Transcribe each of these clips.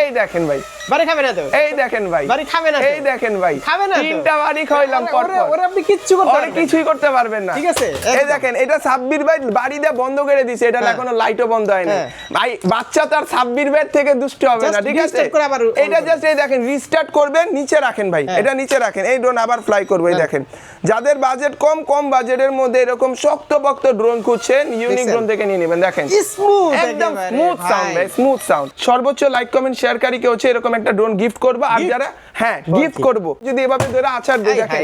এই দেখেন ভাই, বাড়ি খাবে না তো? এই দেখেন ভাই, বাড়ি খাবে না তো? এই দেখেন ভাই, খাবে না তো? তিনটা বাড়ি খাইলাম পর পর। ওরে আপনি কিচ্ছু করতে ওরে পারবেন না। কিছুই করতে পারবেন না। ঠিক আছে, এই একদম। দেখেন এটা সাব্বির ভাই বাড়ি দিয়ে বন্ধ করে দিয়েছে, এটা হ্যাঁ। এখনো লাইটও বন্ধ হয়নি। হ্যাঁ। ভাই বাচ্চা তার সাব্বির ভাই থেকে দুষ্ট হবে না, Just ঠিক আছে? restart করে আবার on এটা করবেন। জাস্ট এই দেখেন রিস্টার্ট করবেন, নিচে রাখেন ভাই, হ্যাঁ। এটা নিচে রাখেন, এই ড্রোন আবার ফ্লাই করবে। এই দেখেন যাদের বাজেট কম বাজেটের মধ্যে এরকম শক্তপোক্ত ড্রোন খুঁজছেন, ইউনিক দেখছেন? ড্রোন থেকে নিয়ে নেবেন। দেখেন স্মুথ একদম স্মুথ সাউন্ড ভাই, স্মুথ সাউন্ড। সর্বোচ্চ লাইক কমেন্ট শেয়ারকারীকে হচ্ছে এরকম একটা ড্রোন গিফট করব। আর যারা হ্যাঁ গিফট করব, যদি এভাবে ধরে আছাড় দিয়ে দেখেন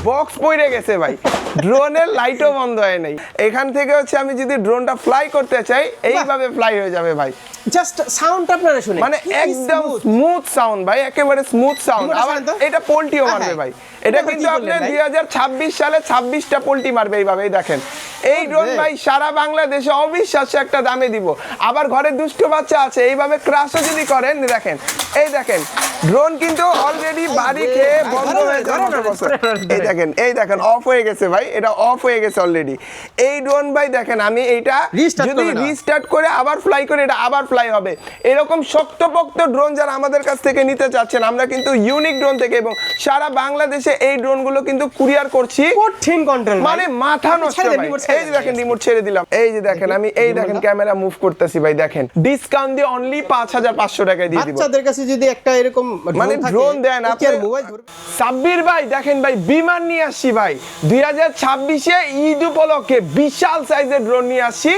বক্স পড়ে গেছে ভাই, ড্রোনের লাইটও বন্ধ হয় নাই। এখান থেকে হচ্ছে আমি যদি ড্রোনটা ফ্লাই করতে চাই, এইভাবে ফ্লাই হয়ে যাবে ভাই। জাস্ট সাউন্ড আপনারা শুনে মানে একদম স্মুথ সাউন্ড ভাই, একেবারে স্মুথ সাউন্ড। Remote আবার আছে তো? এটা পোল্টিও মারবে হ্যাঁ। ভাই। এটা এটা আবার কিন্তু কি আপনি করলেন ভাই? 2026 সালে 26টা পোল্টি মারবে এইভাবে। এই দেখেন এই ড্রোন রে। ভাই সারা বাংলাদেশে অবিশ্বাস্য একটা দামে দিব। আবার ঘরে দুষ্ট বাচ্চা আছে, এইভাবে ক্রাশও যদি করেন, দেখেন এই দেখেন ড্রোন কিন্তু অলরেডি বাড়ি খেয়ে বন্ধ হয়ে যাওয়ার মতো অবস্থা। এই দেখেন অফ হয়ে গেছে ভাই, এটা অফ হয়ে গেছে অলরেডি। এই ড্রোন ভাই দেখেন আমি এইটা Restart যদি করবে না। রিস্টার্ট করে আবার ফ্লাই করে, এটা আবার ফ্লাই হবে। এরকম শক্তপোক্ত ড্রোন যারা আমাদের কাছ থেকে নিতে চাচ্ছেন, আমরা কিন্তু ইউনিক ড্রোন থেকে এবং সারা বাংলাদেশে এই ড্রোনগুলো কিন্তু কুরিয়ার করছি। কঠিন কন্ট্রোল মানে মাথা নষ্ট ছেড়ে দেন, ভাই। remote ছেড়ে এই যে দেন। দেখেন রিমোট ছেড়ে দিলাম, এই যে দেখেন আমি এই দেখেন ক্যামেরা মুভ করতেছি ভাই। দেখেন ডিসকাউন্ট দিয়ে অনলি 5500 টাকায় দিয়ে দিব। বাচ্চাদের কাছে যদি একটা এরকম মানে ড্রোন দেন আপনি। মোবাইল সাব্বির ভাই দেখেন ভাই বিমান নিয়ে আসছি ভাই 2026-এ ঈদ উপলক্ষে বিশাল সাইজের ড্রোন নিয়ে আসছি।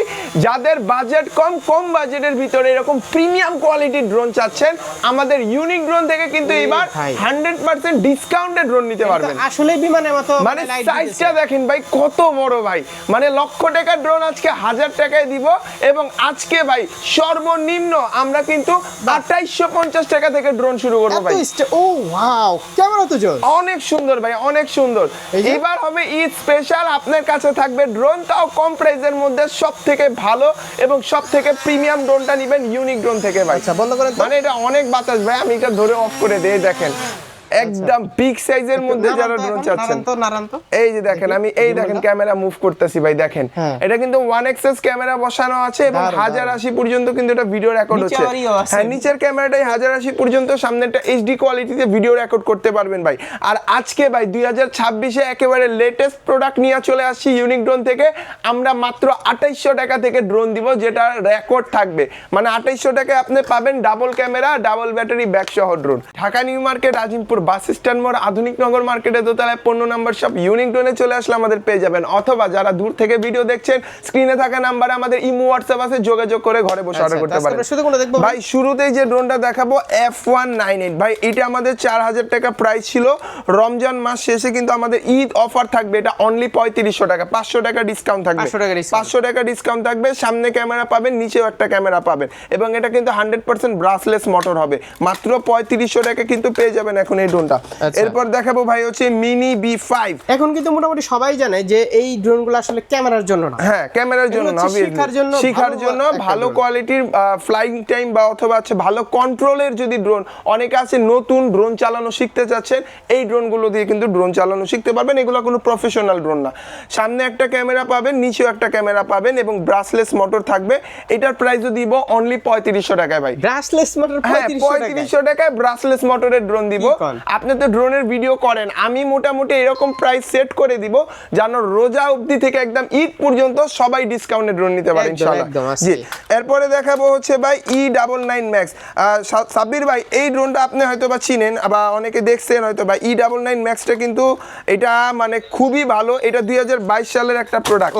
যাদের বাজেট কম বাজেটের ভিতরে এরকম প্রিমিয়াম কোয়ালিটির ড্রোন চাচ্ছেন, আমাদের ইউনিক ড্রোন থেকে কিন্তু এবার ভাই। 100% ডিসকাউন্টে ড্রোন নিতে পারবেন। আসলে বিমানের মতো মানে light সাইজটা দিতেছে। দেখেন ভাই কত বড় ভাই, মানে লক্ষ টাকার ড্রোন আজকে 1000 টাকায় দিব। এবং আজকে ভাই সর্বনিম্ন আমরা কিন্তু 2850 টাকা থেকে ড্রোন শুরু করবো ভাই। ও ওয়াও, ক্যামেরা তো জোর। অনেক সুন্দর ভাই, অনেক সুন্দর। এই যে? এবার হবে ঈদ স্পেশাল, আপনার কাছে থাকবে ড্রোন, তাও কম প্রাইসের মধ্যে সব থেকে ভালো এবং সব থেকে প্রিমিয়াম ড্রোনটা নেবেন ইউনিক ড্রোন থেকে ভাই। আচ্ছা বন্ধ করেন তো। মানে এটা অনেক বাতাস ভাই, আমি এটা ধরে অফ করে দেই। দেখেন একদম বিগ সাইজের মধ্যে যারা ড্রোন চাচ্ছেন, নারান তো এই যে দেখেন আমি এই দেখেন ক্যামেরা মুভ করতেছি ভাই। দেখেন হ্যাঁ। এটা কিন্তু 1xs ক্যামেরা বসানো আছে এবং দারুণ, 1080 পর্যন্ত কিন্তু এটা ভিডিও রেকর্ড নিচে হচ্ছে। আবার ইও আছে। হ্যাঁ নিচের ক্যামেরাটাই 1080 পর্যন্ত, সামনেটা এইচডি কোয়ালিটিতে ভিডিও রেকর্ড করতে পারবেন ভাই। আর আজকে ভাই 2026-এ একেবারে লেটেস্ট প্রোডাক্ট নিয়ে চলে আসছি ইউনিক ড্রোন থেকে। আমরা মাত্র 2800 টাকা থেকে ড্রোন দিব, যেটা রেকর্ড থাকবে। মানে 2800 টাকায় আপনি পাবেন double camera, double battery back সহ drone. Dhaka New Market, Azimpur bus stand মোড়, আধুনিক নগর মার্কেটে দোতলায় 15 নম্বর শপ ইউনিক ড্রোনে চলে আসলে আমাদের পেয়ে যাবেন। অথবা যারা দূর থেকে ভিডিও দেখছেন, স্ক্রিনে থাকা নাম্বারে আমাদের ইমো হোয়াটসঅ্যাপ আছে, যোগাযোগ করে ঘরে বসে অর্ডার করতে পারেন। শুধু কোনটা দেখবো ভাই শুরুতেই যে ড্রোনটা দেখাবো F198 ভাই, এটা আমাদের 4000 টাকা প্রাইস ছিল। রমজান মাস শেষে কিন্তু আমাদের ঈদ অফার থাকবে, এটা অনলি 3500 টাকা, 500 টাকা ডিসকাউন্ট থাকবে। 500 টাকা ডিসকাউন্ট থাকবে। সামনে ক্যামেরা পাবেন, নিচেও একটা ক্যামেরা পাবেন এবং এটা কিন্তু 100% ব্রাসলেস মোটর হবে। মাত্র 3500 টাকা কিন্তু পেয়ে যাবেন এখন এই ড্রোনটা। এরপর দেখাবো ভাই হচ্ছে মিনি B5। এখন কিন্তু মোটামুটি সবাই জানে যে এই ড্রোনগুলো আসলে ক্যামেরার জন্য না। হ্যাঁ ক্যামেরার জন্য না, শেখার জন্য ভালো কোয়ালিটির ফ্লাইং টাইম বা অথবা হচ্ছে ভালো কন্ট্রোলের যদি ড্রোন, অনেকে আছে নতুন ড্রোন চালানো শিখতে চাচ্ছেন, এই ড্রোনগুলো দিয়ে কিন্তু ড্রোন চালানো শিখতে পারবেন। এগুলো কোনো প্রফেশনাল ড্রোন না। সামনে একটা ক্যামেরা পাবেন, নিচেও একটা ক্যামেরা পাবেন এবং ব্রাসলেস মোটর থাকবে। এটার প্রাইসও দিব অনলি 3500 টাকায় ভাই। ব্রাসলেস মোটর 3500 টাকায় ব্রাসলেস মোটরের ড্রোন দিব। আপনি তো ড্রোনের ভিডিও করেন, আমি মোটামুটি এরকম প্রাইস সেট করে দিব যেন রোজা অবধি থেকে একদম ঈদ পর্যন্ত সবাই ডিসকাউন্টে ড্রোন নিতে পারে ইনশাআল্লাহ। জি এরপরে দেখাবো হচ্ছে ভাই E99 Max। সাব্বির ভাই এই ড্রোনটা আপনি হয়তো বা চিনেন বা অনেকে দেখছেন হয়তো বা E99 Maxটা কিন্তু এটা মানে খুবই ভালো। এটা 2022 সালের একটা প্রোডাক্ট,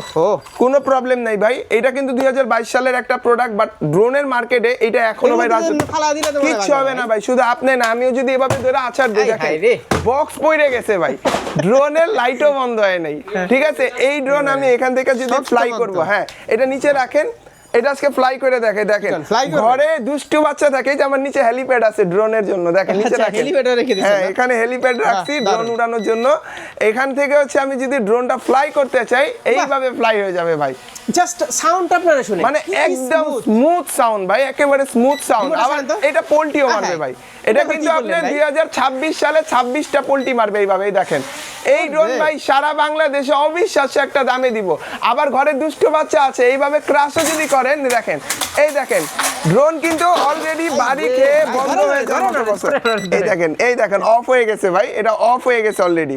কোনো প্রবলেম নাই ভাই। এটা কিন্তু 2022 সালের একটা প্রোডাক্ট, বাট ড্রোনের মার্কেটে এটা এখনো ভাই কিচ্ছু হবে না ভাই। শুধু আপনি না, আমিও যদি এভাবে ধরে আছাড় দিই, দেখেন বক্স পড়ে গেছে ভাই, ড্রোনের লাইটও বন্ধ হয় নাই। ঠিক আছে, এই ড্রোন আমি এখান থেকে যদি ফ্লাই করব, হ্যাঁ এটা নিচে রাখেন, এটা আজকে ফ্লাই করে দেখেন ঘরে দুষ্টু বাচ্চা থাকে, যে আমার নিচে হেলিপ্যাড আছে ড্রোনের জন্য, দেখেন নিচে রাখেন। হ্যাঁ এখানে হেলিপ্যাড রাখছি ড্রোন উড়ানোর জন্য। এখান থেকে হচ্ছে আমি যদি ড্রোনটা ফ্লাই করতে চাই, এইভাবে ফ্লাই হয়ে যাবে ভাই। জাস্ট সাউন্ড আপনারা শুনেন মানে একদম স্মুথ সাউন্ড ভাই, একেবারে স্মুথ সাউন্ড। Remote আবার শোনেন তো? এটা পোল্টিও মারবে হ্যাঁ। ভাই, এটা এটা কিন্তু কি আপনি করলেন ভাই? 2026 সালে 26টা পোল্টি মারবে এইভাবে, এই দেখেন। এই ড্রোন ভাই সারা বাংলাদেশে অবিশ্বাস্য একটা দামে দিব। আবার ঘরে দুষ্ট বাচ্চা আছে, এইভাবে ক্রাশও যদি করেন, দেখেন এই দেখেন ড্রোন কিন্তু অলরেডি বাড়ি খেয়ে বন্ধ হয়ে যাওয়ার মতো অবস্থা। এই দেখেন অফ হয়ে গেছে ভাই, এটা অফ হয়ে গেছে অলরেডি।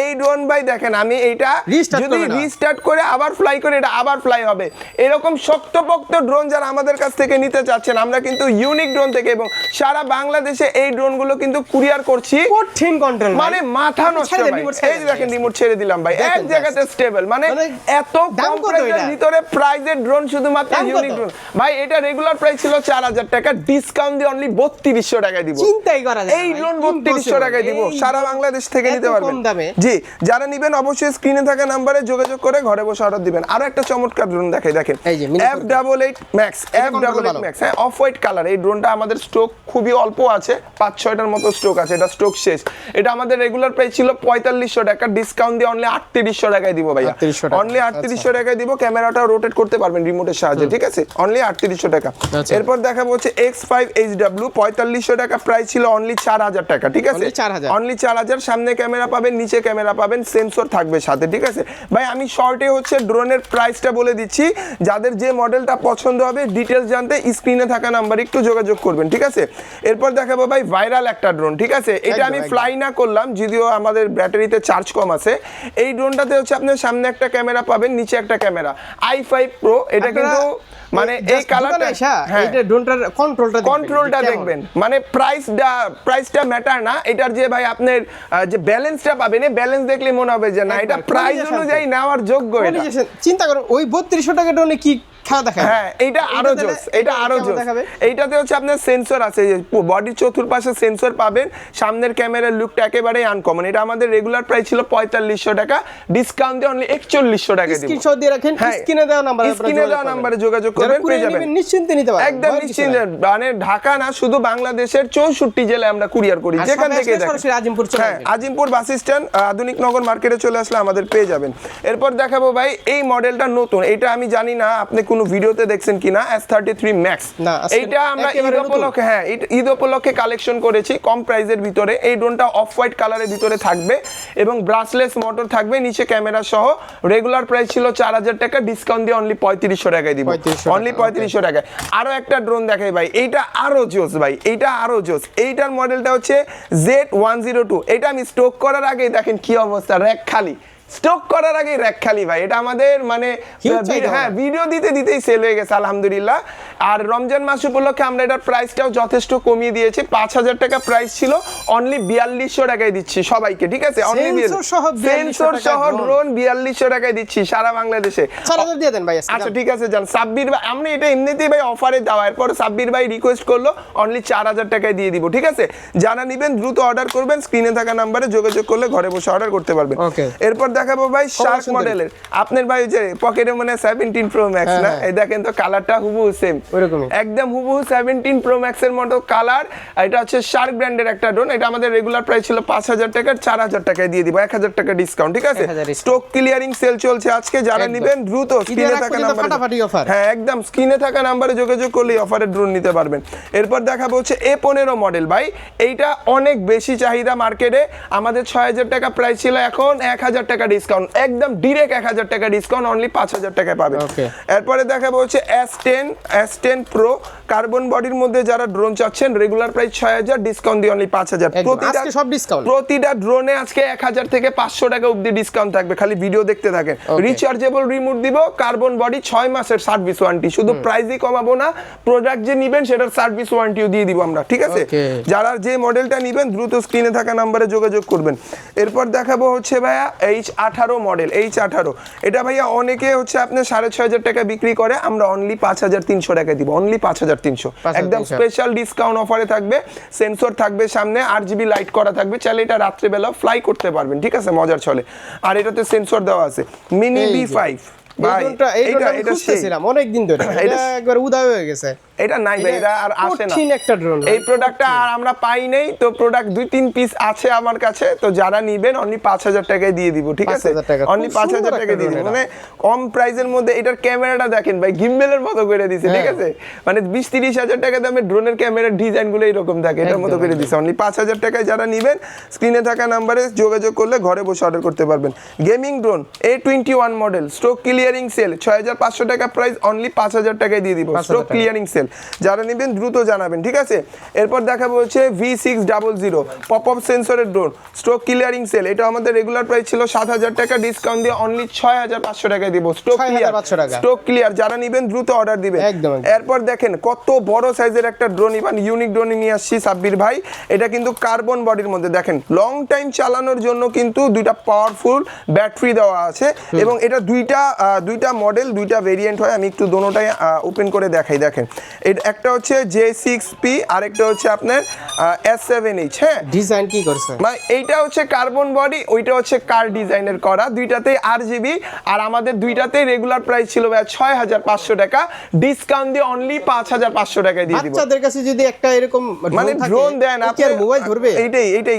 এই ড্রোন ভাই দেখেন, আমি এইটা Restart যদি করবে না। রিস্টার্ট করে আবার ফ্লাই করে, এটা আবার ফ্লাই হবে। এরকম শক্তপোক্ত ড্রোন যারা আমাদের কাছ থেকে নিতে চাচ্ছেন, আমরা কিন্তু ইউনিক ড্রোন থেকে এবং সারা বাংলাদেশে এই ড্রোনগুলো কিন্তু কুরিয়ার করছি। কঠিন কন্ট্রোল মানে মাথা নষ্ট ছেড়ে দেন, ভাই। remote ছেড়ে এই যে দেন দেখেন ভাই। রিমোট ছেড়ে দিলাম ভাই, দেখেন এক জায়গাতে স্টেবল। মানে মানে এত দাম কম কত প্রাইসের এটা? ভিতরে প্রাইজের ড্রোন, শুধুমাত্র দাম ইউনিক কত? ড্রোন ভাই। এটা রেগুলার প্রাইস ছিল 4000 টাকা, ডিসকাউন্ট দিয়ে অনলি 3200 টাকায় দিব। চিন্তাই করা যায় না এই ভাই, ড্রোন 3200 টাকায় দিব, এই সারা বাংলাদেশ থেকে এত নিতে পারবেন কম দামে? জি। যারা নেবেন অবশ্যই স্ক্রিনে থাকা নাম্বারে যোগাযোগ করে ঘরে বসে অর্ডার দিবেন। আরো একটা চমৎকার ড্রোন দেখাই, দেখেন এই যে Mini F88 Max, F88 Max, হ্যাঁ অফ হোয়াইট কালার। এই ড্রোনটা আমাদের স্টক খুবই অল্প আছে, 5-6টার মতো স্টক আছে, এটা স্টক শেষ। এটা আমাদের রেগুলার প্রাইস ছিল 4500 টাকা, ডিসকাউন্ট দিয়ে অনলি 3800 টাকায় দিব ভাইয়া, 3800 টাকা। অনলি 3800 টাকায় দিব। ক্যামেরাটা রোটেট করতে পারবেন রিমোটের সাহায্যে, ঠিক আছে, অনলি 3800 টাকা। আচ্ছা। এরপর দেখাবো হচ্ছে X5HW, 4500 টাকা প্রাইস ছিল, অনলি 4000 টাকা, ঠিক আছে, Only 4000 অনলি 4000। সামনে ক্যামেরা পাবেন, নিচে ক্যামেরা পাবেন, সেন্সর থাকবে সাথে, ঠিক আছে ভাই। আমি শর্টে হচ্ছে ড্রোনের প্রাইসটা বলে দিচ্ছি, যাদের যে মডেলটা পছন্দ হবে ডিটেলস জানতে স্ক্রিনে থাকা নাম্বারে একটু যোগাযোগ করবেন, ঠিক আছে। এরপর দেখাবো ভাই ভাইরাল একটা ড্রোন, ঠিক আছে। এটা আমি একদম। ফ্লাই না করলাম, যদিও আমাদের ব্যাটারিতে চার্জ কম আছে। এই ড্রোনটাতে হচ্ছে আপনার সামনে একটা ক্যামেরা পাবেন, নিচে একটা ক্যামেরা, i5 Pro। এটা কিন্তু মানে এই কালারটা, হ্যাঁ এইটা ড্রোনটার কন্ট্রোলটা দেখবেন। মানে প্রাইসটা ম্যাটার না, এটার যে ভাই আপনার যে ব্যালেন্সটা পাবেন, এই ব্যালেন্স দেখলে মনে হবে যে না, এটা প্রাইস অনুযায়ী নেওয়ার যোগ্য। এটা চিন্তা করুন, ওই 3200 টাকা ড্রোনে কি খেলা দেখায়? হ্যাঁ এইটা আরো এইটাতে জোস, এটা আরো কেমন জোস। দেখাবে? এইটাতে হচ্ছে আপনার সেন্সর আছে, বডির চতুর্পাশে সেন্সর পাবেন, সামনের ক্যামেরার লুকটা একেবারে আনকমন। এটা আমাদের রেগুলার প্রাইস ছিল 4500 টাকা, ডিসকাউন্ট দিয়ে অনলি 4100 টাকা দিব। স্ক্রিনশট দিয়ে রাখেন, হ্যাঁ, স্ক্রিনে দেওয়া নাম্বারে স্ক্রিনে দেওয়া নাম্বারে যোগাযোগ করবেন, পেয়ে যাবেন। নিশ্চিন্তে নিতে পারবেন, একদম নিশ্চিন্তে। মানে ঢাকা না, শুধু বাংলাদেশের 64 জেলায় আমরা কুরিয়ার করি, আর যেখান সবাই থেকে আসলে দেখেন। সরাসরি আজিমপুর চলে হ্যাঁ, আসবেন। আজিমপুর বাস স্ট্যান্ড, আধুনিক নগর মার্কেটে চলে আসলে আমাদের পেয়ে যাবেন। এরপর দেখাবো ভাই এই মডেলটা নতুন, এটা আমি জানি না আপনি কোনো ভিডিওতে দেখছেন কিনা, S33 Max। না, আজকে এইটা আমরা ঈদ একেবারে নতুন। উপলক্ষে, হ্যাঁ ঈদ উপলক্ষে কালেকশন করেছি কম প্রাইসের ভিতরে। এই ড্রোনটা অফ হোয়াইট কালারের ভিতরে থাকবে এবং ব্রাসলেস মোটর থাকবে, নিচে ক্যামেরা সহ। রেগুলার প্রাইস ছিল 4000 টাকা, ডিসকাউন্ট দিয়ে অনলি 3500 টাকায় দিব, 3500 অনলি 3500 টাকায়। আরো একটা ড্রোন দেখাই ভাই, এইটা আরো জোস ভাই, এইটা আরো জোস। এইটার মডেলটা হচ্ছে Z102। এটা আমি স্টক করার আগে দেখেন কি অবস্থা, র‍্যাক খালি। স্টক করার আগে র‍্যাক খালি ভাই। এটা আমাদের মানে হ্যাঁ ভিডিও দিতেই সেল হয়ে গেছে আলহামদুলিল্লাহ। আর রমজান মাস উপলক্ষে আমরা এটার প্রাইসটাও যথেষ্ট কমিয়ে দিয়েছি, 5000 টাকা প্রাইস ছিল, অনলি 4200 টাকায় দিচ্ছি সবাইকে, ঠিক আছে। অনলি সেন্সর সহ ড্রোন 4200 টাকায় দিচ্ছি সারা বাংলাদেশে। 4000 দিয়ে দেন ভাই। আচ্ছা ঠিক আছে, যান সাব্বির ভাই, আমরা এটা এমনিতেই ভাই অফারে দেওয়া, এরপর সাব্বির ভাই রিকোয়েস্ট করলো, অনলি 4000 টাকায় দিয়ে দিব, ঠিক আছে। যারা নেবেন দ্রুত অর্ডার করবেন, স্ক্রিনে থাকা নাম্বারে যোগাযোগ করলে ঘরে বসে অর্ডার করতে পারবেন। ওকে। এরপর দেখাবো ভাই শার্ক মডেলের, আপনার ভাই যে পকেটে মনে 17 Pro Max না, এই দেখেন তো কালারটা হুবহু সেম, ওরকমই একদম হুবহু 17 Pro Max এর মতো কালার। এটা হচ্ছে শার্ক ব্র্যান্ডের একটা ড্রোন। এটা আমাদের রেগুলার প্রাইস ছিল 5000 টাকা, 4000 টাকায় দিয়ে দিব, 1000 টাকা ডিসকাউন্ট, ঠিক আছে। 1000 স্টক ক্লিয়ারিং সেল চলছে আজকে, যারা নেবেন দ্রুত স্ক্রিনে থাকা নাম্বারে, ফাটাফাটি অফার। হ্যাঁ একদম স্ক্রিনে থাকা নাম্বারে যোগাযোগ করলে অফারের ড্রোন নিতে পারবেন। এরপর দেখাবো হচ্ছে A15 মডেল ভাই। এইটা অনেক বেশি চাহিদা মার্কেটে, আমাদের 6000 টাকা প্রাইস ছিল, এখন 1000 টাকা ডিসকাউন্ট, একদম ডিরেক্ট 1000 টাকা ডিসকাউন্ট, অনলি 5000 টাকায় পাবেন। এরপরে দেখাবো হচ্ছে S10 Pro কার্বন বডির মধ্যে যারা ড্রোন চাচ্ছেন, রেগুলার প্রাইস 6000, ডিসকাউন্ট দিয়ে অনলি 5000। আজকে সব ডিসকাউন্ট, প্রতিটা ড্রোনে আজকে 1000 থেকে 500 টাকা অবধি ডিসকাউন্ট থাকবে, খালি ভিডিও দেখতে থাকেন। রিচার্জেবল রিমোট দিব, কার্বন বডি, 6 মাসের সার্ভিস ওয়ারেন্টি। শুধু প্রাইসই কমাবো না, প্রোডাক্ট যে নিবেন সেটার সার্ভিস ওয়ারেন্টিও দিয়ে দিব আমরা, ঠিক আছে। যারা যে মডেলটা নিবেন দ্রুত স্ক্রিনে থাকা নাম্বারে যোগাযোগ করবেন। এরপর দেখাবো হচ্ছে ভাইয়া H18 মডেল। H18 এটা ভাইয়া অনেকে হচ্ছে আপনার 6500 টাকা বিক্রি করে, আমরা অনলি 5300 টাকায় দিব, অনলি 5300, একদম স্পেশাল ডিসকাউন্ট অফারে থাকবে। সেন্সর থাকবে সামনে, RGB লাইট করা থাকবে, চাইলে এটা রাত্রেবেলা ফ্লাই করতে পারবেন, ঠিক আছে, মজার ছলে। আর এটাতে সেন্সর দেওয়া আছে, মিনি B5 ভাই। এটা খুঁজতেছিলাম অনেক দিন ধরে, এটা একবার উদয় হয়ে গেছে। এটা নাই ভাই, এটা আর আসে না। কঠিন একটা ড্রোন, এই প্রোডাক্টটা আর আমরা পাই নাই, তো প্রোডাক্ট 2-3 পিস আছে আমার কাছে, তো যারা নিবেন অনলি 5000 টাকায় দিয়ে দিব, ঠিক আছে? 5000 টাকা, অনলি খুব 5000 সুন্দর টাকায় দিয়ে একটা দিব, drone মানে কম প্রাইসের মধ্যে। এটার ক্যামেরাটা দেখেন ভাই, গিম্বেলের মতো করে দিছে, ঠিক আছে? মানে 20-30 হাজার টাকা দামের ড্রোনের ক্যামেরার ডিজাইনগুলো এরকম থাকে, এটার মতো করে দিছে। অনলি 5000 টাকায় যারা নিবেন স্ক্রিনে থাকা নাম্বারে যোগাযোগ করলে ঘরে বসে অর্ডার করতে পারবেন। Gaming drone A21 model, stock clearing sell, 6500 টাকা প্রাইস, অনলি 5000 টাকায় দিয়ে দিব, স্টক ক্লিয়ারিং সেল। যারা নেবেন দ্রুত জানাবেন, ঠিক আছে? এরপর দেখাবো হচ্ছে V600 পপ আপ সেন্সরের ড্রোন, স্টক ক্লিয়ারিং সেল। এটা আমাদের রেগুলার প্রাইস ছিল 7000 টাকা, ডিসকাউন্ট দিয়ে অনলি 6500 টাকায় দিব, স্টক ক্লিয়ার। 6500 টাকা, স্টক ক্লিয়ার। যারা নেবেন দ্রুত অর্ডার দিবেন। একদম। এরপর দেখেন কত বড় সাইজের একটা ড্রোন, ইভান ইউনিক ড্রোন নিয়ে আসছি সাব্বির ভাই। এটা কিন্তু কার্বন বডির মধ্যে, দেখেন লং টাইম চালানোর জন্য কিন্তু দুইটা পাওয়ারফুল ব্যাটারি দেওয়া আছে, এবং এটা দুইটা মডেল, দুইটা ভেরিয়েন্ট হয়। আমি একটু দোনোটাই ওপেন করে দেখাই। দেখেন একটা হচ্ছে J6P, আরেকটা হচ্ছে আপনার S7H। হ্যাঁ, ডিজাইন কি করছে মানে এইটা হচ্ছে কার্বন বডি, ওইটা হচ্ছে কার ডিজাইনের করা, দুইটাতেই RGB। আর আমাদের দুইটাতেই রেগুলার প্রাইস ছিল 6500 টাকা, ডিসকাউন্ট দিয়ে অনলি 5500 টাকায় দিয়ে দিব। বাচ্চাদের কাছে যদি একটা এরকম মানে ড্রোন দেন, আপনি আর মোবাইল ধরবে?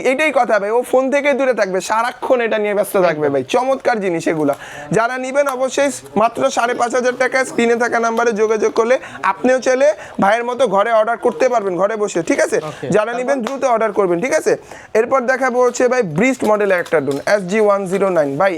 এইটাই কথা ভাই, ও ফোন থেকে দূরে থাকবে, সারাক্ষণ এটা নিয়ে ব্যস্ত থাকবে ভাই। চমৎকার জিনিস এগুলা। যারা নিবেন অবশ্যই মাত্র 5500 টাকা, স্ক্রিনে থাকা নাম্বারে যোগাযোগ করলে আপনিও চাইলে ভাইয়ের মতো ঘরে অর্ডার করতে পারবেন, ঘরে বসে, ঠিক আছে? যারা নিবেন দ্রুত অর্ডার করবেন, ঠিক আছে? এরপর দেখাবো হচ্ছে ভাই ব্রিস্ট মডেলের একটা ড্রোন, SG109। ভাই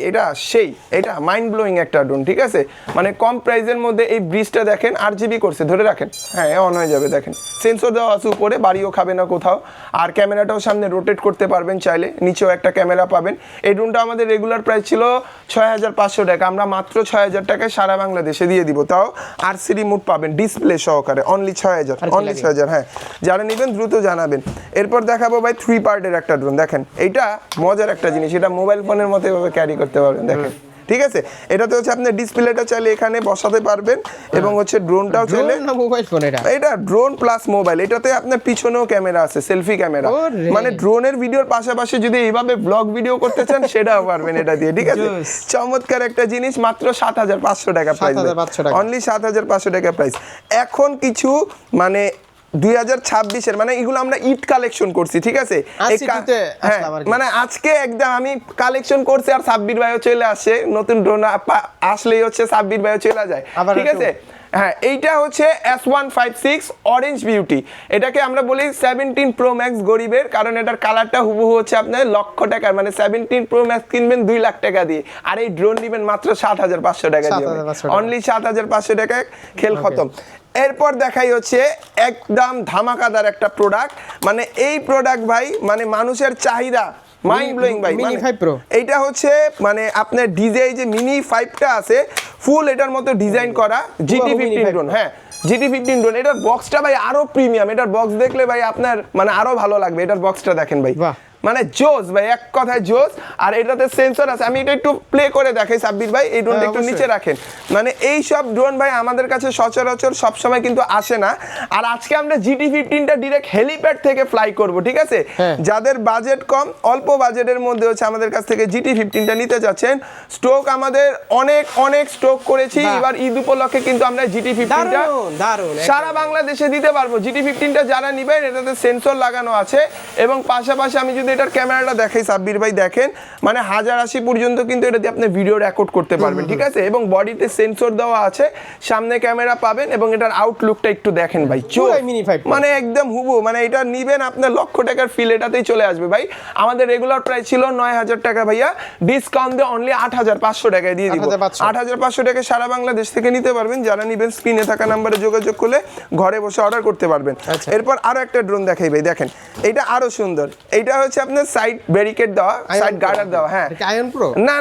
এটা মাইন্ড ব্লোয়িং একটা ড্রোন, ঠিক আছে? মানে কম প্রাইসের মধ্যে এই ব্রিজটা দেখেন, RGB করছে, ধরে রাখেন, হ্যাঁ অন হয়ে যাবে। দেখেন সেন্সর দেওয়া আছে উপরে, বাড়িও খাবে না কোথাও। আর ক্যামেরাটাও সামনে রোটেট করতে পারবেন চাইলে, নিচেও একটা ক্যামেরা পাবেন। এই ড্রোনটা আমাদের রেগুলার প্রাইস ছিল 6500 টাকা, আমরা মাত্র 6000 টাকায় সারা বাংলাদেশে দিয়ে দিব, তাও RCD মোড পাবেন ডিসপ্লে সহকারে, অনলি 6000। হ্যাঁ, যারা নেবেন দ্রুত জানাবেন। এরপর দেখাবো ভাই 3 পার্টের একটা ড্রোন। দেখেন এইটা মজার একটা জিনিস, এটা মোবাইল ফোনের মতো এভাবে ক্যারি করতে পারবেন, দেখেন, ঠিক আছে? এটাতে হচ্ছে আপনি ডিসপ্লেটা চাইলে এখানে বসাতে পারবেন, এবং হচ্ছে ড্রোনটাও চাইলে মোবাইল ফোন। এটা ড্রোন প্লাস মোবাইল। এটাতে আপনার পিছনেও ক্যামেরা আছে, সেলফি ক্যামেরা। মানে ড্রোনের ভিডিওর পাশাপাশি যদি এইভাবে ব্লগ ভিডিও করতে চান সেটাও পারবেন এটা দিয়ে, ঠিক আছে? চমৎকার একটা জিনিস, মাত্র 7500 টাকা প্রাইস, অনলি 7500 টাকা প্রাইস। এখন কিছু মানে 2026-এর মানে এগুলো আমরা ঈদ কালেকশন করছি, ঠিক আছে? হ্যাঁ, মানে আজকে একদম আমি কালেকশন করছি, আর সাব্বির ভাইও চলে আসে, নতুন ড্রোন আসলেই হচ্ছে সাব্বির ভাইও চলে যায়, ঠিক আছে? হ্যাঁ, এইটা হচ্ছে S156 অরেঞ্জ বিউটি। এটাকে আমরা বলি 17 Pro Max গরিবের, কারণ এটার কালারটা হুবহু হচ্ছে আপনার লক্ষ টাকার, মানে 17 Pro Max কিনবেন 2 লাখ টাকা দিয়ে, আর এই ড্রোন নেবেন মাত্র 7500 টাকা দিয়ে, অনলি 7500 টাকায় খেল খতম। এরপর দেখাই হচ্ছে একদম ধামাকাদার একটা প্রোডাক্ট, মানে এই প্রোডাক্ট ভাই মানে মানুষের চাহিদা মাইন্ড ব্লোয়িং ভাই। মিনি 5 Pro এইটা হচ্ছে মানে আপনার ডিজাইন যে মিনি 5টা আছে, ফুল এটার মতো ডিজাইন করা GT15 ড্রোন। হ্যাঁ, GT15 ড্রোন। এটার বক্সটা ভাই আরো প্রিমিয়াম, এটার বক্স দেখলে ভাই আপনার মানে আরো ভালো লাগবে। এটার বক্সটা দেখেন ভাই, মানে জোস ভাই, এক কথায় জোস। আর এটাতে সেন্সর আছে, আমি এটা একটু প্লে করে দেখাই সাব্বির ভাই, এই ড্রোনটা একটু নিচে রাখেন। মানে এই সব ড্রোন ভাই আমাদের কাছে সচরাচর সবসময় কিন্তু আসে না। আর আজকে আমরা GT15টা ডিরেক্ট হেলিপ্যাড থেকে ফ্লাই করব, ঠিক আছে? যাদের বাজেট কম, অল্প বাজেটের মধ্যে হচ্ছে আমাদের কাছ থেকে GT15টা নিতে যাচ্ছেন, স্টক আমাদের অনেক স্টক করেছি। এবার ঈদ উপলক্ষে কিন্তু আমরা GT15টা সারা বাংলাদেশে দিতে পারবো। GT15টা যারা নিবেন, এটাতে সেন্সর লাগানো আছে, এবং পাশাপাশি আমি যদি এটার ক্যামেরাটা দেখাই সাব্বির ভাই, দেখেন মানে 1080 পর্যন্ত কিন্তু এটা দিয়ে আপনি ভিডিও রেকর্ড করতে পারবেন, ঠিক আছে? এবং বডিতে সেন্সর দেওয়া আছে, সামনে ক্যামেরা পাবেন, এবং এটার আউটলুকটা একটু দেখেন ভাই, মানে একদম হুবু, মানে এটা নিবেন আপনার লক্ষ টাকার ফিল এটাতেই চলে আসবে ভাই। আমাদের রেগুলার প্রাইস ছিল 9000 টাকা ভাইয়া, ডিসকাউন্ট দিয়ে অনলি 8500 টাকায় দিয়ে দিব। 8500 টাকায় সারা বাংলাদেশ থেকে নিতে পারবেন। যারা নিবেন স্ক্রিনে থাকা নাম্বারে যোগাযোগ করলে ঘরে বসে অর্ডার করতে পারবেন। এরপর আরো একটা ড্রোন দেখাই ভাই, দেখেন এটা আরো সুন্দর। এটা হচ্ছে আপনার সাইড ব্যারিকেড দেওয়া, সাইড গার্ডার দেওয়া। হ্যাঁ, আয়ন প্রো না,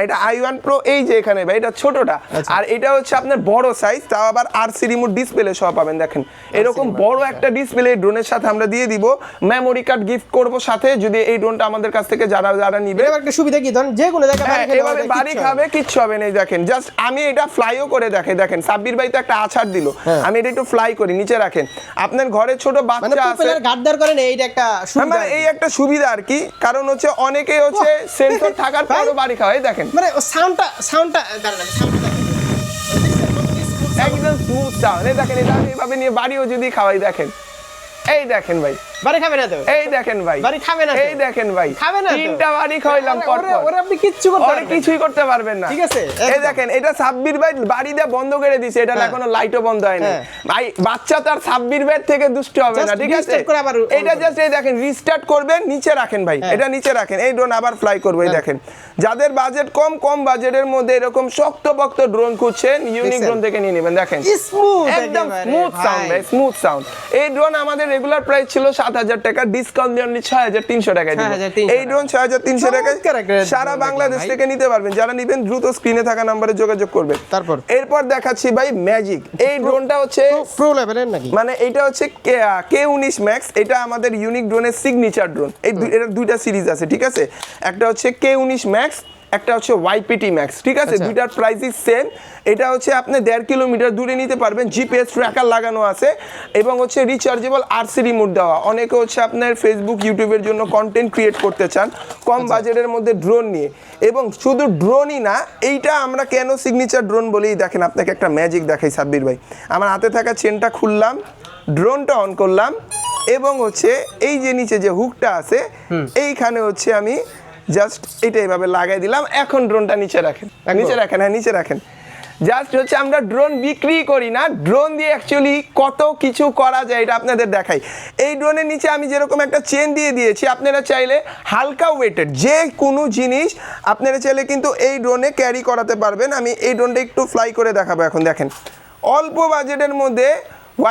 এটা i1 Pro, এই যে এখানে ভাই, এটা ছোটটা। আর এটা হচ্ছে আপনার বড় সাইজ, তাও আবার RCD মোড ডিসপ্লে সহ পাবেন। দেখেন এরকম বড় একটা ডিসপ্লে ড্রোনের সাথে আমরা দিয়ে দিব, মেমোরি কার্ড গিফট করব সাথে, যদি এই ড্রোনটা আমাদের কাছ থেকে যারা নিবে। এর একটা সুবিধা কি, ধরেন যে কোনো জায়গায় এভাবে বাড়ি খাবে, কিচ্ছু হবে না। দেখেন জাস্ট আমি এটা ফ্লাইও করে দেখাই, দেখেন সাব্বির ভাই তো একটা আছাড় দিল, আমি এটা একটু ফ্লাই করি, নিচে রাখেন। আপনার ঘরে ছোট বাচ্চা আছে, মানে গার্ডার করেন, এইটা একটা সুবিধা, মানে এই একটা সুবিধা আর কি। কারণ হচ্ছে অনেকে হচ্ছে সেন্সর থাকার পরও বাড়ি খাওয়ায়, দেখেন মানে সাউন্ডটা একদম স্মুথ সাউন্ড। এই দেখেন, এটা আমি এইভাবে নিয়ে বাড়িও যদি খাওয়াই, দেখেন, এই দেখেন ভাই, বাড়ি খাবে না তো? এই দেখেন ভাই, বাড়ি খাবে না তো? এই দেখেন ভাই, খাবে না তো? 3টা বাড়ি খাওয়াইলাম পর পর। ওরে আপনি কিচ্ছু করতে ওরে পারবেন না। কিছুই করতে পারবেন না, ঠিক আছে, এই একদম। দেখেন, এটা সাব্বির ভাই বাড়ি দিয়ে বন্ধ করে দিছে, এটা এখনো লাইটও বন্ধ হয়নি হ্যাঁ। ভাই। বাচ্চা তার সাব্বির ভাই থেকে দুষ্ট হবে না, Just ঠিক আছে? restart করে আবার এটা জাস্ট এই দেখেন, রিস্টার্ট করবেন, নিচে রাখেন ভাই, এটা নিচে রাখেন, এই ড্রোন আবার ফ্লাই করবে। এই দেখেন, যাদের বাজেট কম বাজেটের মধ্যে এরকম শক্ত ড্রোন খুঁজছেন, ইউনিক দেখছেন? ড্রোন থেকে নিয়ে নেবেন। দেখেন, স্মুথ, একদম একেবারে, স্মুথ সাউন্ড ভাই। ভাই, স্মুথ সাউন্ড। এই ড্রোন আমাদের রেগুলার প্রাইস ছিল 7,000 টাকা, ডিসকাউন্ট দিয়ে অনলি 6,300 টাকায় দিব। 6,300 এই ড্রোন 6,300 টাকায় চমৎকার একটা সারা drone বাংলাদেশ দেখলাম থেকে নিতে পারবেন। যারা নেবেন দ্রুত স্ক্রিনে থাকা নম্বরে যোগাযোগ করবেন। তারপর? এরপর দেখাচ্ছি ভাই ম্যাজিক। এই ড্রোনটা হচ্ছে প্রো লেভেলের নাকি? মানে এটা হচ্ছে K19 ম্যাক্স, এটা আমাদের ইউনিক ড্রোনের সিগনেচার ড্রোন। এই এটার দুইটা সিরিজ আছে, ঠিক আছে? একটা হচ্ছে K19 ম্যাক্স, একটা হচ্ছে YPT ম্যাক্স, ঠিক আছে? আচ্ছা। দুইটার প্রাইসই সেম। এটা হচ্ছে আপনি 1.5 কিলোমিটার দূরে নিতে পারবেন, জিপিএস ট্র্যাকার লাগানো আছে এবং হচ্ছে রিচার্জেবল আরসি রিমোট দেওয়া। অনেকে হচ্ছে আপনার ফেসবুক ইউটিউবের জন্য কন্টেন্ট ক্রিয়েট করতে চান কম বাজেটের মধ্যে ড্রোন নিয়ে। এবং শুধু ড্রোনই না, এইটা আমরা কেন সিগনেচার ড্রোন বলেই, দেখেন আপনাকে একটা ম্যাজিক দেখাই সাব্বির ভাই। আমার হাতে থাকা চেনটা খুললাম, ড্রোনটা অন করলাম এবং হচ্ছে এই যে নিচে যে হুকটা আছে এইখানে হচ্ছে আমি জাস্ট এটা এইভাবে লাগাই দিলাম। এখন ড্রোনটা নিচে রাখেন, নিচে রাখেন, হ্যাঁ নিচে রাখেন। জাস্ট হচ্ছে আমরা ড্রোন বিক্রি করি না, ড্রোন দিয়ে অ্যাকচুয়ালি কত কিছু করা যায় এটা আপনাদের দেখাই। এই ড্রোনের নিচে আমি যেরকম একটা চেন দিয়ে দিয়েছি, আপনারা চাইলে হালকা ওয়েটেড যে কোনো জিনিস আপনারা চাইলে কিন্তু এই ড্রোনে ক্যারি করাতে পারবেন। আমি এই ড্রোনটা একটু ফ্লাই করে দেখাবো এখন। দেখেন, অল্প বাজেটের মধ্যে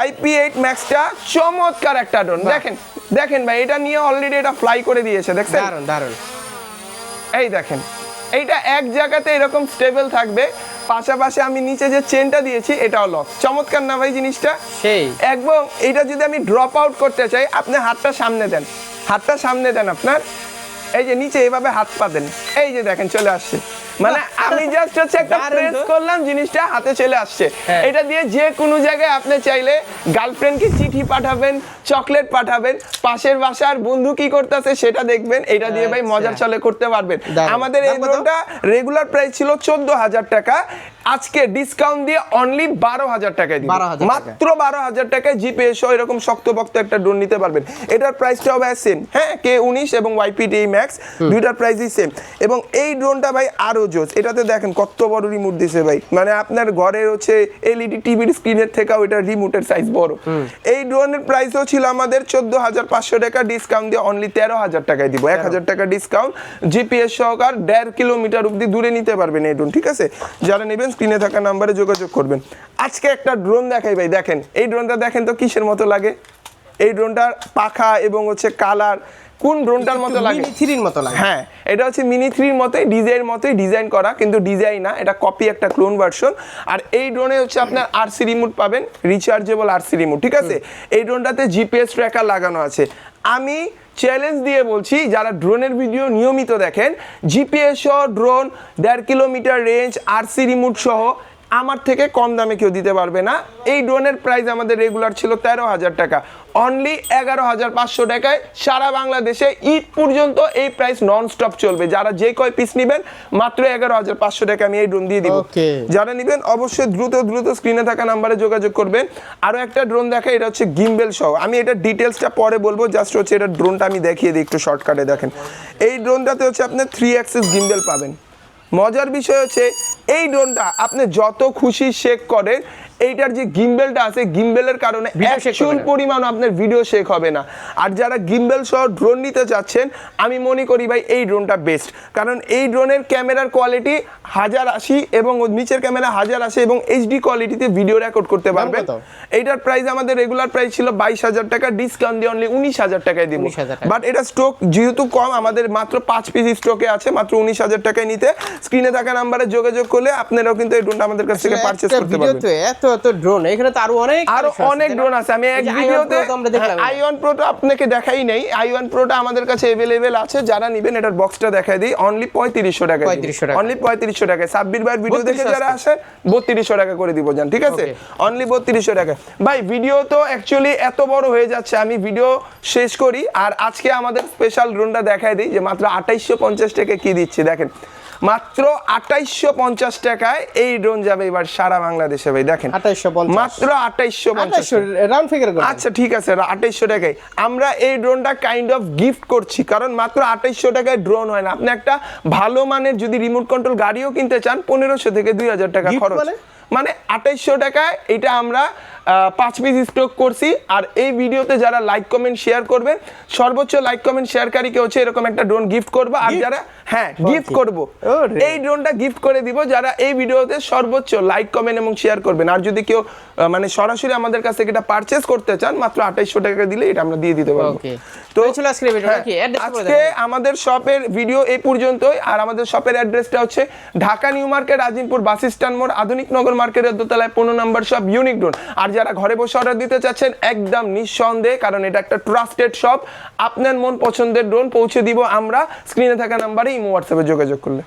YP8 ম্যাক্সটা চমৎকার একটা ড্রোন। দেখেন, দেখেন ভাই, এটা নিয়ে অলরেডি এটা ফ্লাই করে দিয়েছে, দেখছেন? দারুণ দারুণ। এই দেখেন, এইটা এক জায়গাতে এরকম স্টেবল থাকবে। পাশাপাশি আমি নিচে যে চেনটা দিয়েছি এটাও লক। চমৎকার না ভাই জিনিসটা? সেই একদম। এইটা যদি আমি ড্রপ আউট করতে চাই, আপনি হাতটা সামনে দেন, হাতটা সামনে দেন আপনার, এই যে নিচে এভাবে হাত পা দেন, এই যে দেখেন চলে আসছে। মানে আমি জাস্ট হচ্ছে একটা দারুণ প্রেস তো। করলাম, জিনিসটা হাতে চলে আসছে। হ্যাঁ। এটা দিয়ে যে কোনো জায়গায় আপনি চাইলে গার্লফ্রেন্ডকে চিঠি পাঠাবেন, চকলেট পাঠাবেন, পাশের বাসার বন্ধু কি করতেছে সেটা দেখবেন। এটা দিয়ে ভাই মজার আচ্ছা। চলে করতে পারবেন। দারুণ। আমাদের এই দাম কত? ড্রোনটা রেগুলার প্রাইস ছিল 14,000 টাকা, আজকে ডিসকাউন্ট দিয়ে অনলি 12,000 টাকায় দিব। 12,000 টাকা। মাত্র 12,000 টাকায় জিপিএস সহ এরকম শক্তপোক্ত একটা ড্রোন নিতে পারবেন। এটার প্রাইসটা হবে সেম, হ্যাঁ, K19 এবং YPT ম্যাক্স দুইটার প্রাইসই সেম। এবং এই ড্রোনটা ভাই আরো জোস। এটাতে দেখেন কত বড় রিমোট দিছে ভাই, মানে আপনার ঘরের হচ্ছে এলইডি টিভির স্ক্রিনের থেকেও এটা রিমোটের সাইজ বড়। এই ড্রোনের প্রাইসও ছিল আমাদের 14,500 টাকা, ডিসকাউন্ট দিয়ে অনলি 13,000 টাকায় দিব। 1,000 টাকা ডিসকাউন্ট, জিপিএস সহকার 1.5 কিলোমিটার অব্দি দূরে নিতে পারবেন এই ড্রোন, ঠিক আছে? যারা নেবেন স্ক্রিনে থাকা নাম্বারে যোগাযোগ করবেন। আজকে একটা ড্রোন দেখাই ভাই, দেখেন এই ড্রোনটা দেখেন তো কিসের মতো লাগে। এই ড্রোনটার পাখা এবং হচ্ছে কালার কোন ড্রোনটার মতো লাগে? মিনি 3 এর মতো লাগে। হ্যাঁ, এটা হচ্ছে মিনি 3 মতোই ডিজাইন করা, কিন্তু ডিজাইন না, এটা কপি, একটা ক্লোন ভার্সন। আর এই ড্রোনে হচ্ছে আপনার আরসি রিমোট পাবেন, রিচার্জেবল আরসি রিমোট, ঠিক আছে? এই ড্রোনটাতে জিপিএস ট্র্যাকার লাগানো আছে। আমি চ্যালেঞ্জ দিয়ে বলছি, যারা ড্রোনের ভিডিও নিয়মিত দেখেন, জিপিএস সহ drone 1.5 kilometre range RC remote সহ আমার থেকে কম দামে কেউ দিতে পারবে না। এই ড্রোনের প্রাইস আমাদের রেগুলার ছিল 13,000 টাকা, অনলি 11,500 টাকায় সারা বাংলাদেশে ঈদ পর্যন্ত এই প্রাইস নন স্টপ চলবে। যারা যে কয় পিস নেবেন মাত্র 11,500 টাকা আমি এই ড্রোন দিয়ে দিব। Okay. যারা নেবেন অবশ্যই দ্রুত স্ক্রিনে থাকা নাম্বারে যোগাযোগ করবেন। আরো একটা ড্রোন দেখা, এটা হচ্ছে গিম্বেল সহ। আমি এটা ডিটেলসটা পরে বলবো, জাস্ট হচ্ছে এটা ড্রোনটা আমি দেখিয়ে দিই একটু শর্টকাটে। দেখেন, এই ড্রোনটাতে হচ্ছে আপনি 3 অ্যাক্সিস গিম্বেল পাবেন। মজার বিষয় হচ্ছে এই ড্রোনটা আপনি যত খুশি শেক করেন, এইটার যে গিম্বেলটা আছে, গিম্বেলের কারণে অ্যাকচুয়াল পরিমাণ আপনার ভিডিও শেক হবে না। আর যারা গিম্বেল সহ ড্রোন নিতে চাচ্ছেন, আমি মনে করি ভাই এই ড্রোনটা বেস্ট, কারণ এই ড্রোনের ক্যামেরার কোয়ালিটি 1080 এবং নিচের ক্যামেরা 1080 এবং এইচডি কোয়ালিটিতে ভিডিও রেকর্ড করতে পারবেন। এইটার প্রাইস আমাদের রেগুলার প্রাইস ছিল 22,000 টাকা, ডিসকাউন্ট দিয়ে অনলি 19,000 টাকায় দিব। 19,000 টাকা। বাট এটা স্টক যেহেতু কম, আমাদের মাত্র 5 পিস স্টকে আছে, মাত্র 19,000 টাকায় নিতে স্ক্রিনে থাকা নাম্বারে যোগাযোগ করলে আপনারাও কিন্তু এই ড্রোনটা আমাদের কাছ থেকে পারচেজ করতে পারবেন। এত ড্রোন এখানে তো আরো অনেক ড্রোন আছে। আমি এক ভিডিওতে i1 Pro টা আপনাকে দেখাই নাই। i1 Pro টা আমাদের কাছে अवेलेबल আছে, যারা নেবেন এটার বক্সটা দেখাই দিই, অনলি 3500 টাকা, 3500 টাকা। অনলি 3500 টাকা। সাব্বির ভাইয়ের ভিডিও দেখে যারা আসেন 3200 টাকা করে দিব জান, ঠিক আছে? অনলি 3200 টাকা। ভাই ভিডিও তো অ্যাকচুয়ালি এত বড় হয়ে যাচ্ছে, আমি ভিডিও শেষ করি আর আজকে আমাদের স্পেশাল ড্রোনটা দেখাই দিই যে মাত্র 2850 টাকা কি দিচ্ছি। দেখেন মাত্র 2850 টাকায় এই ড্রোন যাবে এবার সারা বাংলাদেশে ভাই দেখেন 2850 মাত্র 2850 রাউন্ড ফিগার করে আচ্ছা ঠিক আছে 2800 টাকায় আমরা এই ড্রোনটা কাইন্ড অফ গিফট করছি কারণ মাত্র 2800 টাকায় ড্রোন হয় না আপনি একটা ভালো মানের যদি রিমোট কন্ট্রোল গাড়িও কিনতে চান 1500 থেকে 2000 টাকা Gift খরচ মানে 2800 টাকায় এটা আমরা 5 পিস স্টক করছি আর এই ভিডিওতে যারা লাইক কমেন্ট শেয়ার করবেন সর্বোচ্চ লাইক কমেন্ট শেয়ারকারীকে হচ্ছে এরকম একটা ড্রোন গিফট করব আর যারা হ্যাঁ গিফট করব এই ড্রোনটা গিফট করে দিব যারা এই ভিডিওতে সর্বোচ্চ লাইক কমেন্ট এবং শেয়ার করবেন আর যদি কেউ মানে সরাসরি আমাদের কাছ থেকে এটা পারচেজ করতে চান মাত্র 2800 টাকা দিলে এটা আমরা দিয়ে দিতে পারবো তো এই ছিল আজকের ভিডিওটা কি অ্যাড্রেস করে আজকে আমাদের শপের ভিডিও এই পর্যন্তই আর আমাদের শপের অ্যাড্রেসটা হচ্ছে Dhaka New Market Azimpur bus stand মোড় আধুনিক নগর মার্কেটের দোতলায় 15 নম্বর শপ ইউনিক ড্রোন আর যারা ঘরে বসে অর্ডার দিতে চাচ্ছেন একদম নিঃসন্দেহে কারণ এটা একটা ট্রাস্টেড শপ আপনার মন পছন্দের ড্রোন পৌঁছে দিব আমরা স্ক্রিনে থাকা নাম্বারে ইমো হোয়াটসঅ্যাপে যোগাযোগ করলে